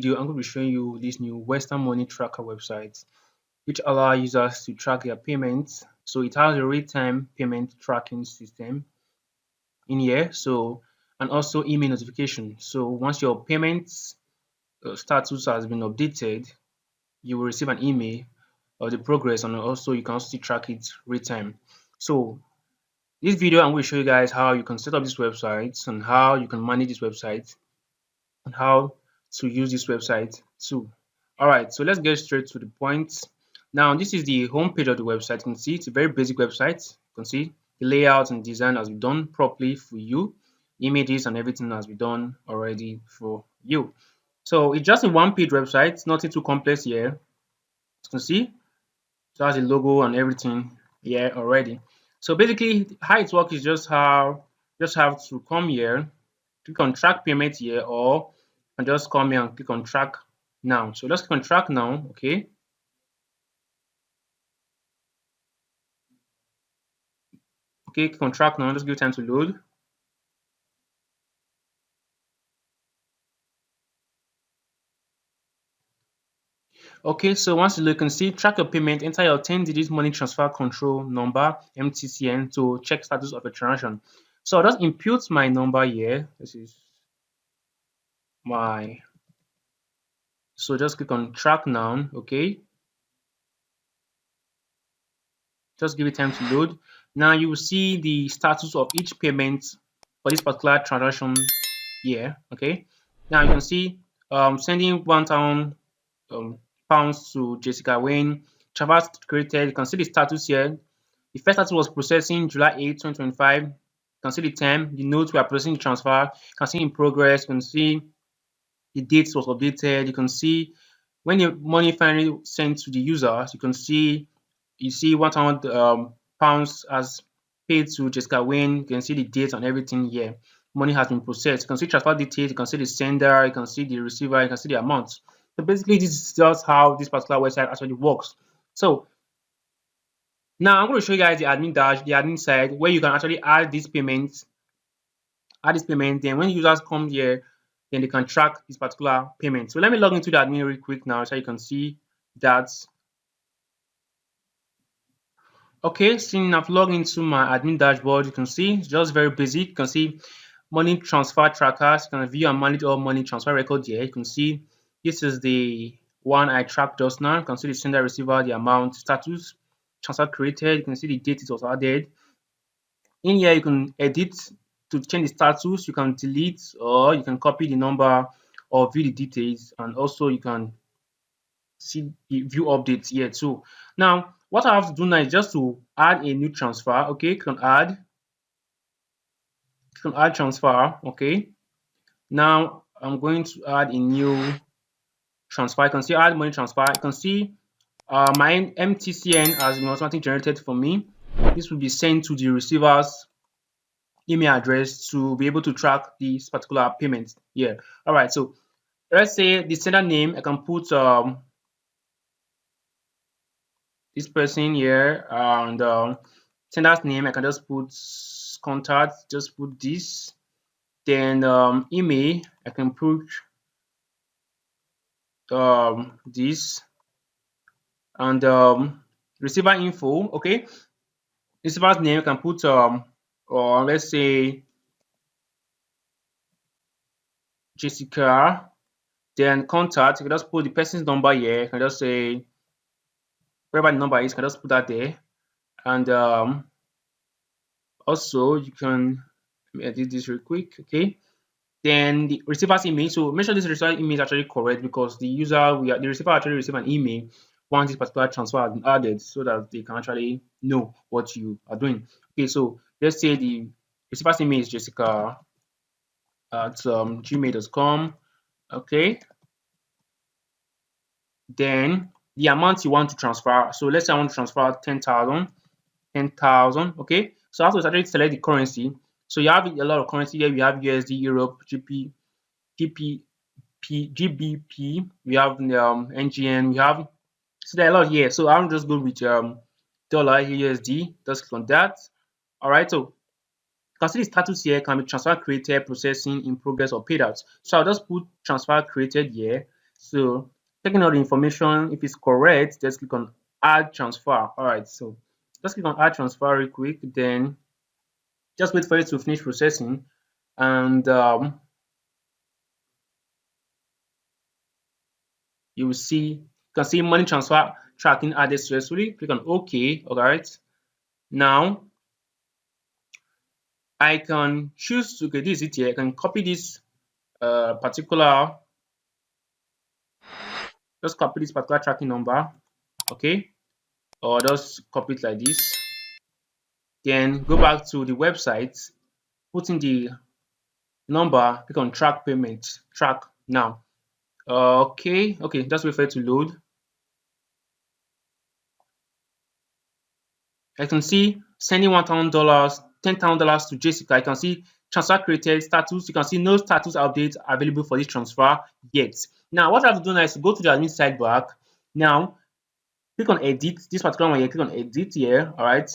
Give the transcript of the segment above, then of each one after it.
Video, I'm going to be showing you this new Western Money Tracker website, which allow users to track their payments. So it has a real-time payment tracking system in here. So and also email notification. So once your payments status has been updated, you will receive an email of the progress, and also you can also track it real time. So this video, I'm going to show you guys how you can set up this website and how you can manage this website and how to use this website too. All right, so let's get straight to the point. Now, this is the home page of the website. You can see it's a very basic website. You can see the layout and design has been done properly for you. Images and everything has been done already for you. So it's just a one-page website, nothing too complex here. You can see it has a logo and everything here already. So basically, how it works is just have to come here, click on track payment here, or and just come here and click on track now. So let's click on track now. Okay. Okay, click on track now. Just give it time to load. Okay, so once you can see track your payment, enter your 10-digit money transfer control number MTCN to check status of a transaction. So I'll just input my number here. This is my, so just click on track now. Okay, just give it time to load. Now you will see the status of each payment for this particular transaction here. Okay, now you can see sending 1,000 pounds to Jessica Wayne. Transfer created. You can see the status here. The first status was processing July 8, 2025. You can see the time, the notes we are processing the transfer. You can see in progress. You can see the date was updated. You can see when the money finally sent to the users. You see 1,000 pounds as paid to Jessica Wayne. You can see the date and everything here. Money has been processed. You can see transfer details. You can see the sender. You can see the receiver. You can see the amount. So basically, this is just how this particular website actually works. So now I'm going to show you guys the admin side, where you can actually add these payments. Then when users come here, then they can track this particular payment. So let me log into the admin real quick now so you can see that. Okay, since I've logged into my admin dashboard, you can see it's just very basic. You can see money transfer trackers. You can view and manage all money transfer records here. You can see this is the one I tracked just now. You can see the sender, receiver, the amount, status, transfer created. You can see the date it was added. In here, you can edit to change the status. You can delete, or you can copy the number or view the details, and also you can see the view updates here too. Now, what I have to do now is just to add a new transfer. Okay, click on add transfer. Okay, now I'm going to add a new transfer. You can see add money transfer. You can see my MTCN has been automatically generated for me. This will be sent to the receiver's email address to be able to track this particular payment here. All right, so let's say the sender name, I can put this person here, and sender's name, I can just put contact, just put this. Then email, I can put this, and receiver info. Okay, receiver's name, I can put or let's say Jessica. Then contact, you can just put the person's number here. You can just say whatever the number is, you can just put that there. And also you can, let me edit this real quick. Okay, then the receiver's email. So make sure this receiver email is actually correct, because the receiver actually receive an email once this particular transfer has been added, so that they can actually know what you are doing. Okay, so let's say the receiver's email is Jessica at gmail.com. Okay, then the amount you want to transfer. So let's say I want to transfer 10,000. Okay, so I have to actually select the currency. So you have a lot of currency here. We have USD, Europe, GBP, we have NGN, we have, so there are a lot here. So I'm just go with dollar USD. Just click on that. All right, so you can see the status here can be transfer created, processing, in progress, or paid out. So I'll just put transfer created here. So checking all the information, if it's correct, just click on add transfer. All right, so just click on add transfer real quick, then just wait for it to finish processing, and you will see, you can see money transfer tracking added successfully. Click on OK. All right, now I can choose to, okay, this is it here. I can copy this particular, just copy this particular tracking number, okay, or just copy it like this. Then go back to the website, put in the number, click on track payment, track now. Okay, just wait for it to load. I can see sending $1,000, $10,000 to Jessica. I can see transfer created status. You can see no status updates available for this transfer yet. Now, what I have to do now is to go to the admin sidebar. Now, click on edit. This particular one here, click on edit here. All right.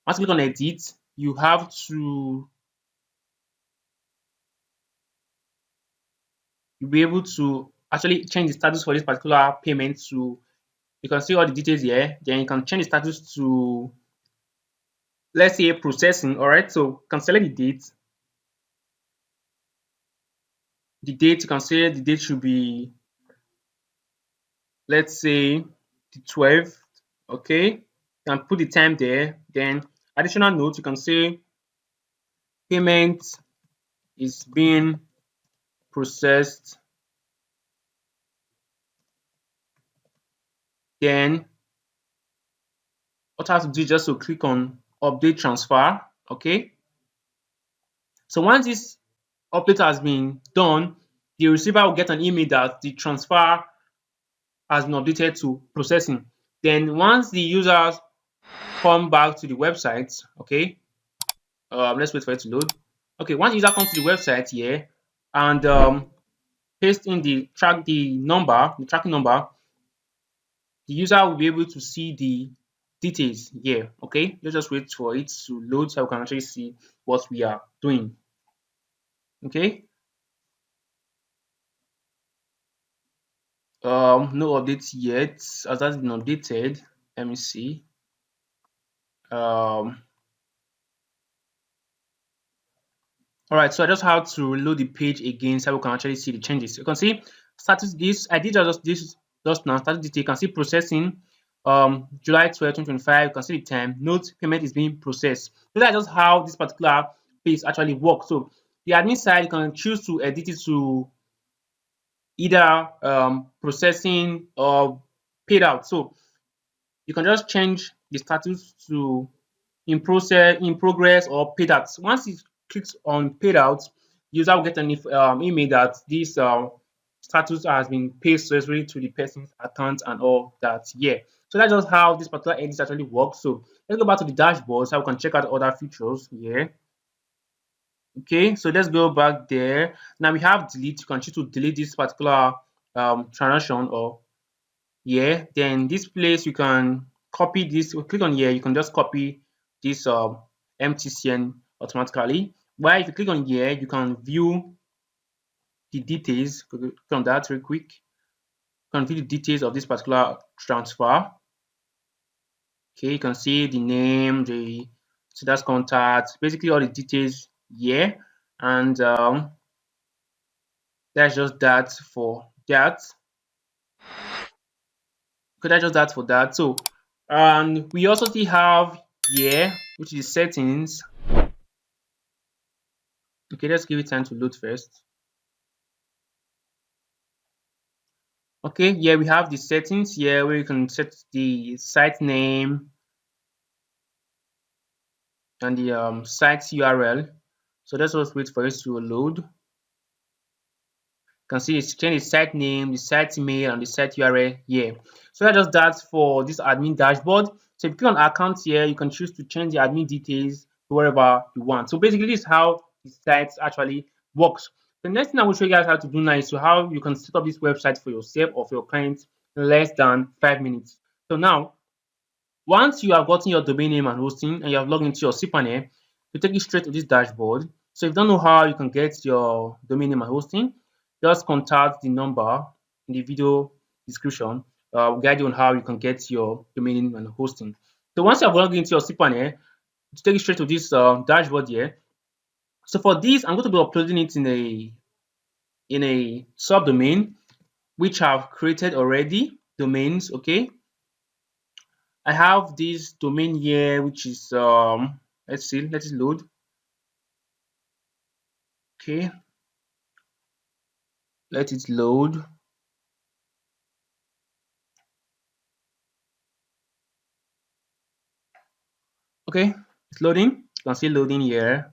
Once you click on edit, you have to you'll be able to actually change the status for this particular payment to, you can see all the details here. Then you can change the status to, let's say, processing. All right, so you can select the date. The date, you can say the date should be, let's say, the 12th. Okay, you can put the time there. Then additional note, you can say payment is being processed. Then what I have to do is just to click on update transfer. Okay, so once this update has been done, the receiver will get an email that the transfer has been updated to processing. Then once the users come back to the website, okay, let's wait for it to load. Okay, once the user comes to the website here and paste in the tracking number, the user will be able to see the details here. Okay, let's just wait for it to load so we can actually see what we are doing. Okay. No updates yet. As that's been updated, let me see. All right, so I just have to reload the page again so we can actually see the changes. You can see status this. I did just this just now. Status detail. You can see processing. July 12, 2025. You can see the time. Note payment is being processed. So that's just how this particular page actually works. So the admin side, you can choose to edit it to either processing or paid out. So you can just change the status to in process, in progress, or paid out. Once it clicks on paid out, user will get an email that this status has been paid successfully to the person's account and all that. Yeah. So that's just how this particular edit actually works. So let's go back to the dashboard so we can check out other features here. Okay, so let's go back there. Now we have delete. You can choose to delete this particular transaction or yeah, then this place you can copy this. Click on here, you can just copy this MTCN automatically. While if you click on here, you can view the details. Click on that real quick. You can view the details of this particular transfer. Okay, you can see the name, the status contact, basically all the details here, and that's just that for that. Okay, that's just that for that. So, and we also still have here, which is settings. Okay, let's give it time to load first. Okay, yeah, we have the settings here where you can set the site name and the site URL. So let's just wait for it to load. You can see it's change the site name, the site email, and the site URL here. So that's just that for this admin dashboard. So if you click on account here, you can choose to change the admin details to wherever you want. So basically, this is how the site actually works. The next thing I will show you guys how to do now is to how you can set up this website for yourself or for your clients in less than 5 minutes. So now, once you have gotten your domain name and hosting and you have logged into your cPanel, you take it straight to this dashboard. So if you don't know how you can get your domain name and hosting, just contact the number in the video description. We'll guide you on how you can get your domain name and hosting. So once you have logged into your cPanel, to take you straight to this dashboard here. So for this, I'm going to be uploading it in a subdomain which I've created already. Domains, okay. I have this domain here, which is let's see, let it load. Okay, let it load. Okay, it's loading. You can see loading here,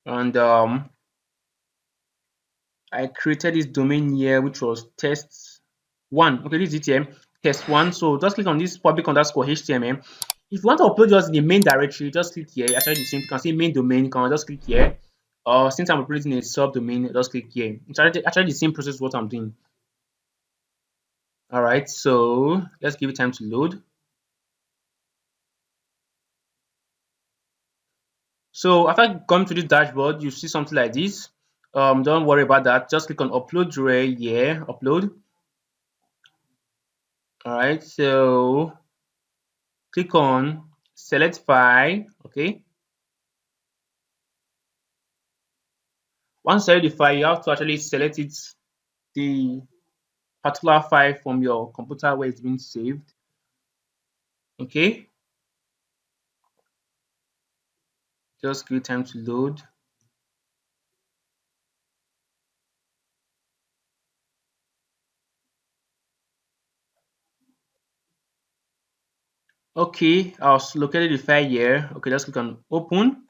and I created this domain here, which was test one. Okay, this is it here, test one. So just click on this public underscore HTML. If you want to upload just in the main directory, just click here. Actually, the same. You can see main domain. You can just click here. Since I'm uploading a subdomain, just click here. It's actually the same process what I'm doing. All right, so let's give it time to load. So after going to this dashboard, you see something like this. Don't worry about that. Just click on upload right here. Upload. All right, so click on select file. Okay. Once you select the file, you have to actually select it, the particular file from your computer where it's been saved. Okay. Just give it time to load. Okay, I've located the file here. Okay, just click on open.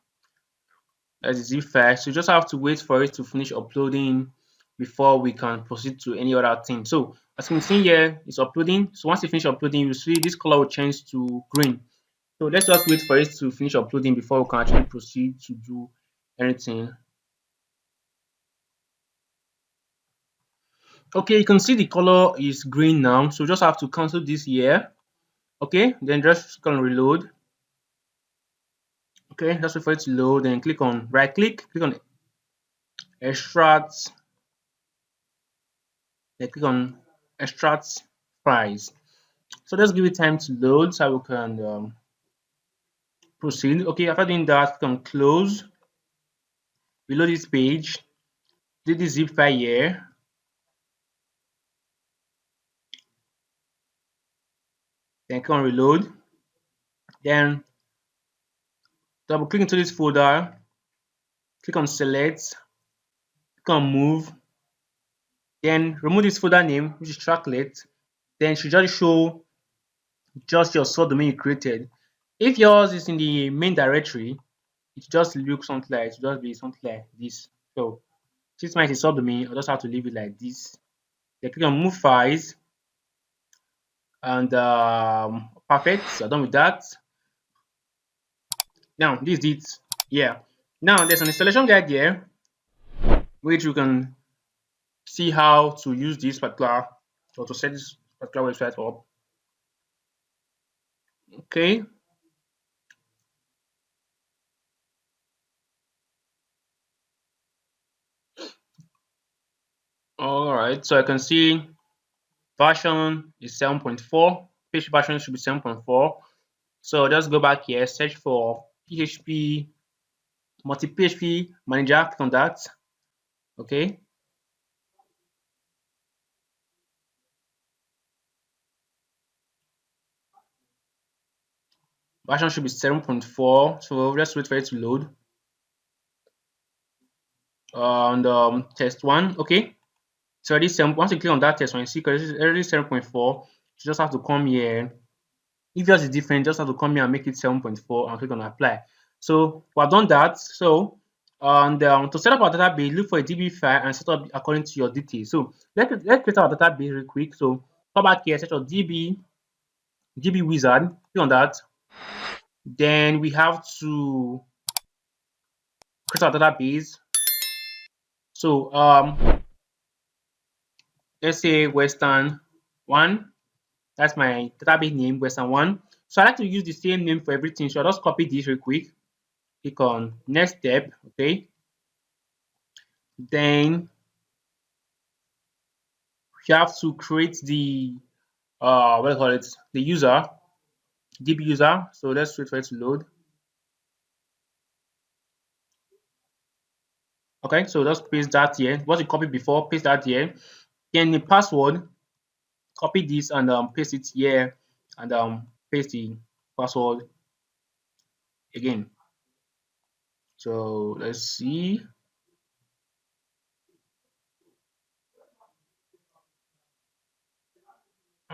That's the zip file. So you just have to wait for it to finish uploading before we can proceed to any other thing. So as you can see here, it's uploading. So once it finish uploading, you see this color will change to green. So let's just wait for it to finish uploading before we can actually proceed to do anything. Okay, you can see the color is green now. So just have to cancel this here. Okay, then just click on reload. Okay, just wait for it to load, then click on right click on extract, then click on extract files. So just give it time to load so we can proceed. Okay, after doing that, click on close, reload this page, do the zip file here, then click on reload, then double click into this folder, click on select, click on move, then remove this folder name, which is tracklet, then it should just show just your subdomain you created. If yours is in the main directory, it just looks something like, it just be something like this. So since mine is subdomain, I just have to leave it like this. Then click on move files, and perfect. So done with that. Now this is it. Yeah. Now there's an installation guide here, which you can see how to use this particular, or to set this particular website up. Okay. All right. So I can see version is 7.4. Page version should be 7.4. So just go back here, search for PHP, multi-PHP manager, click on that. Okay. Version should be 7.4. So just wait for it to load. And test one. Okay. So already once you click on that test one, you see because it's already 7.4. You just have to come here. If yours is different, just have to come here and make it 7.4 and click on apply. So we've done that. So and to set up our database, look for a DB file and set up according to your details. So let's create our database real quick. So come back here, search for DB wizard, click on that. Then we have to create our database. So let's say Western 1. That's my database name, Western 1. So I like to use the same name for everything. So I'll just copy this real quick. Click on next step, okay. Then you have to create the what do you call it, the user, DB user. So let's wait for it to load. Okay, so just paste that here. What you copied before, paste that here. Then the password, copy this and paste it here, and paste the password again. So let's see.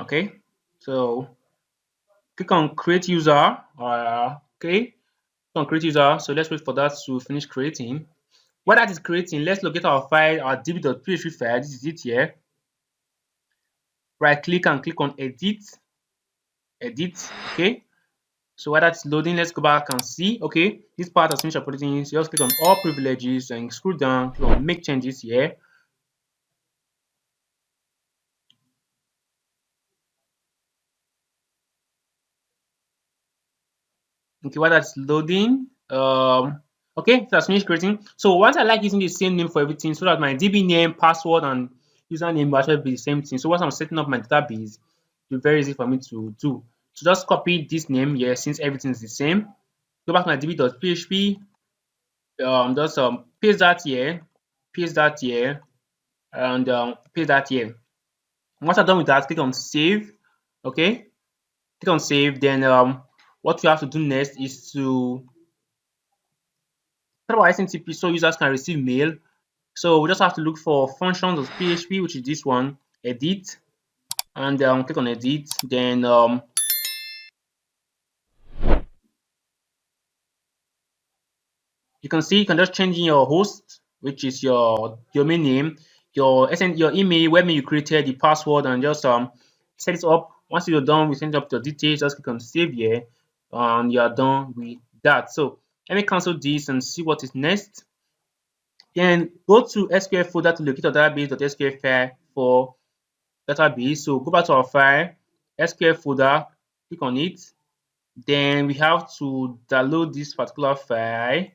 Okay, so click on create user. Okay, click on create user. So let's wait for that to finish creating. While that is creating, let's locate our file, our db.php file. This is it here. Right click and click on edit, edit. Okay, so while that's loading, let's go back and see. Okay, this part has finished uploading. So just click on all privileges and scroll down, click on make changes here. Okay, while that's loading, okay, that's finished creating. So once I like using the same name for everything, so that my DB name, password, and username will actually be the same thing. So once I'm setting up my database, it'll be very easy for me to do. So just copy this name here since everything is the same. Go back to my db.php, just paste that here, paste that here, and paste that here. Once I'm done with that, click on save. Okay, click on save. Then what you have to do next is to set up our SMTP so users can receive mail. So we just have to look for functions of PHP, which is this one, edit, and click on edit. Then you can see you can just change in your host, which is your domain name, your email, where you created the password, and just set it up. Once you're done with setting up the details, just click on save here, and you're done with that. So let me cancel this and see what is next. Then go to SQL folder to locate your database.sql file for database. So go back to our file, SQL folder, click on it. Then we have to download this particular file.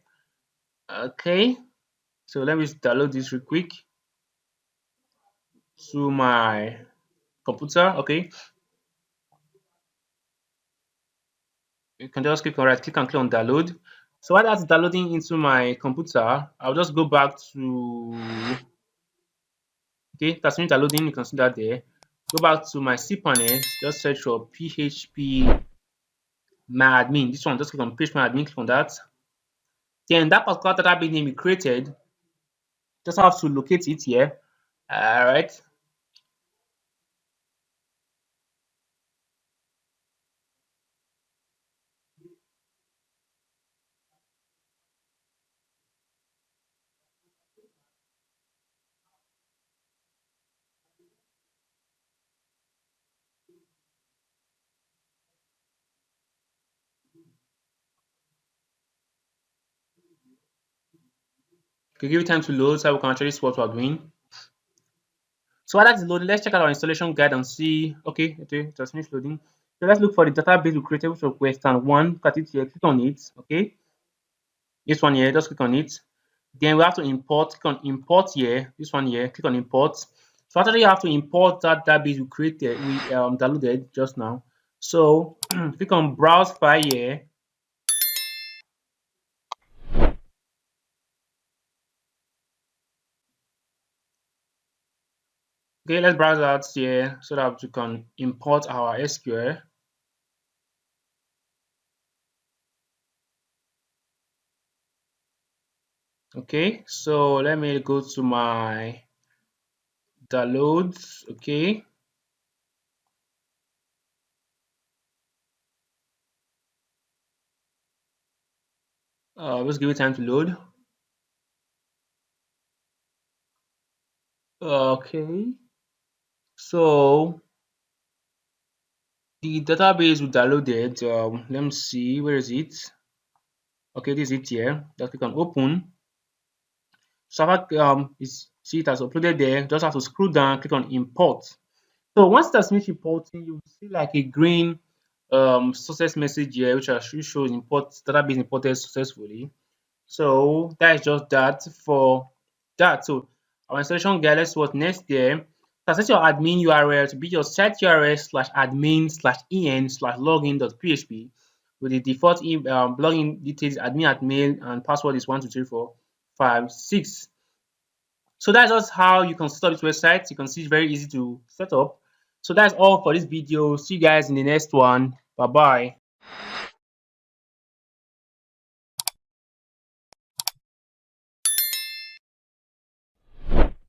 Okay, so let me download this real quick to my computer. Okay, you can just click on right click and click on download. So while that's downloading into my computer, I'll just go back to, okay, that's finished downloading. You can see that there. Go back to my cpanel, just search for php myadmin. This one, just click on php myadmin, click on that. Then that particular database name you created, just have to locate it here. All right. Okay, give it time to load so we can actually see what we're doing. So while that is loading, let's check out our installation guide and see. Okay, it has finished loading. So let's look for the database we created, which was Western one. Look at it here, click on it. Okay, this one here, just click on it. Then we have to import, click on import here, this one here, click on import. So actually you have to import that database we created, we downloaded just now. So click on browse file here. Okay, let's browse out here so that we can import our SQL. Okay, so let me go to my downloads. Okay, let's give it time to load. Okay, so the database we downloaded, let me see, where is it? Okay, this is it here. Just click on open. So after see it has uploaded there, just have to scroll down, click on import. So once that's finished importing, you will see like a green success message here, which actually shows import database imported successfully. So that is just that for that. So our installation guide, let's see what next there. Set your admin URL to be your site URL /admin/en/login.php with the default login details admin and password is 12345 6. So that's just how you can set up this website. You can see it's very easy to set up. So that's all for this video. See you guys in the next one. Bye bye.